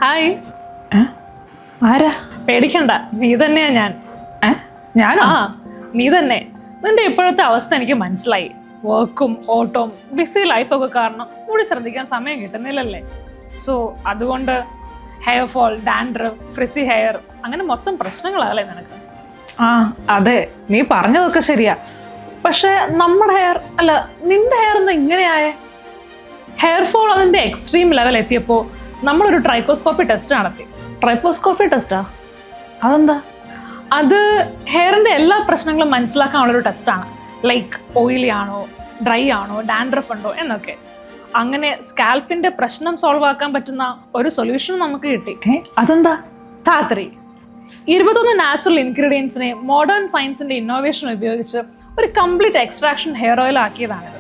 Hi. ആരാ? പേടിക്കണ്ട, നീ തന്നെയാ ഞാൻ. ഞാനോ? നീ തന്നെ. നിന്റെ ഇപ്പോഴത്തെ അവസ്ഥ എനിക്ക് മനസ്സിലായി. വർക്കും ഓട്ടവും ബിസി ലൈഫൊക്കെ കാരണം കൂടി ശ്രദ്ധിക്കാൻ സമയം കിട്ടുന്നില്ലല്ലേ. സോ അതുകൊണ്ട് hair fall, dandruff, frizzy hair, അങ്ങനെ മൊത്തം പ്രശ്നങ്ങളാണല്ലേ നിനക്ക്? അതെ, നീ പറഞ്ഞതൊക്കെ ശരിയാ. പക്ഷെ നമ്മുടെ ഹെയർ അല്ല, നിന്റെ ഹെയർ എന്താ ഇങ്ങനെയായേ? ഹെയർ ഫോൾ അതിന്റെ എക്സ്ട്രീം ലെവൽ എത്തിയപ്പോൾ നമ്മളൊരു ട്രൈക്കോസ്കോപ്പി ടെസ്റ്റ് നടത്തി. ട്രൈപ്പോസ്കോപ്പി ടെസ്റ്റാ? അതെന്താ? അത് ഹെയറിന്റെ എല്ലാ പ്രശ്നങ്ങളും മനസ്സിലാക്കാനുള്ളൊരു ടെസ്റ്റാണ്. ലൈക്ക് ഓയിലി ആണോ, ഡ്രൈ ആണോ, ഡാൻഡ്രഫ് ഉണ്ടോ എന്നൊക്കെ. അങ്ങനെ സ്കാൽപ്പിന്റെ പ്രശ്നം സോൾവ് ആക്കാൻ പറ്റുന്ന ഒരു സൊല്യൂഷൻ നമുക്ക് കിട്ടി. അതെന്താ? ധാത്രി 21 നാച്ചുറൽ ഇൻഗ്രീഡിയൻസിനെ മോഡേൺ സയൻസിന്റെ ഇന്നോവേഷൻ ഉപയോഗിച്ച് ഒരു കംപ്ലീറ്റ് എക്സ്ട്രാക്ഷൻ ഹെയർ ഓയിൽ ആക്കിയതാണിത്.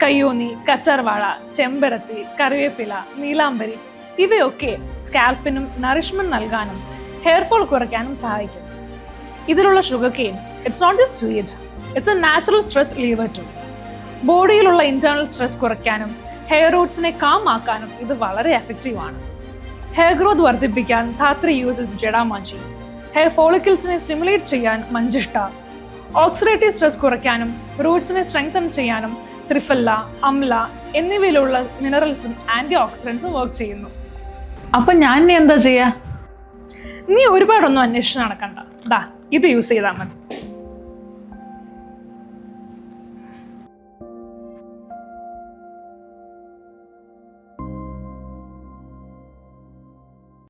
കയ്യോന്നി, കറ്റാർവാഴ, ചെമ്പരത്തി, കറിവേപ്പില, നീലാംബരി ഇവയൊക്കെ സ്കാൽപ്പിനും നറിഷ്മെന്റ് നൽകാനും ഹെയർ ഫോൾ കുറയ്ക്കാനും സഹായിക്കും. ഇതിലുള്ള sugar cane it's not just sweet, it's a natural stress reliever too. ബോഡിയിലുള്ള ഇന്റേണൽ സ്ട്രെസ് കുറയ്ക്കാനും ഹെയർ റൂട്ട്സിനെ കാം ആക്കാനും ഇത് വളരെ എഫക്റ്റീവ് ആണ്. ഹെയർ ഗ്രോത്ത് വർദ്ധിപ്പിക്കാൻ ധാത്രി യൂസസ് ജഡാമാഞ്ചി, ഹെയർ ഫോളിക്കിൾസിനെ സ്റ്റിമുലേറ്റ് ചെയ്യാൻ മഞ്ചിഷ്ട, ഓക്സിഡേറ്റീവ് സ്ട്രെസ് കുറയ്ക്കാനും റൂട്ട്സിനെ സ്ട്രെങ്തൻ ചെയ്യാനും ത്രിഫല്ല, അംല എന്നിവയിലുള്ള മിനറൽസും ആന്റി ഓക്സിഡൻസും വർക്ക് ചെയ്യുന്നു. അപ്പൊ ഞാൻ എന്താ ചെയ്യാ? നീ ഒരുപാടൊന്നും അന്വേഷിച്ച് നടക്കണ്ട, ഇത് യൂസ് ചെയ്താൽ മതി.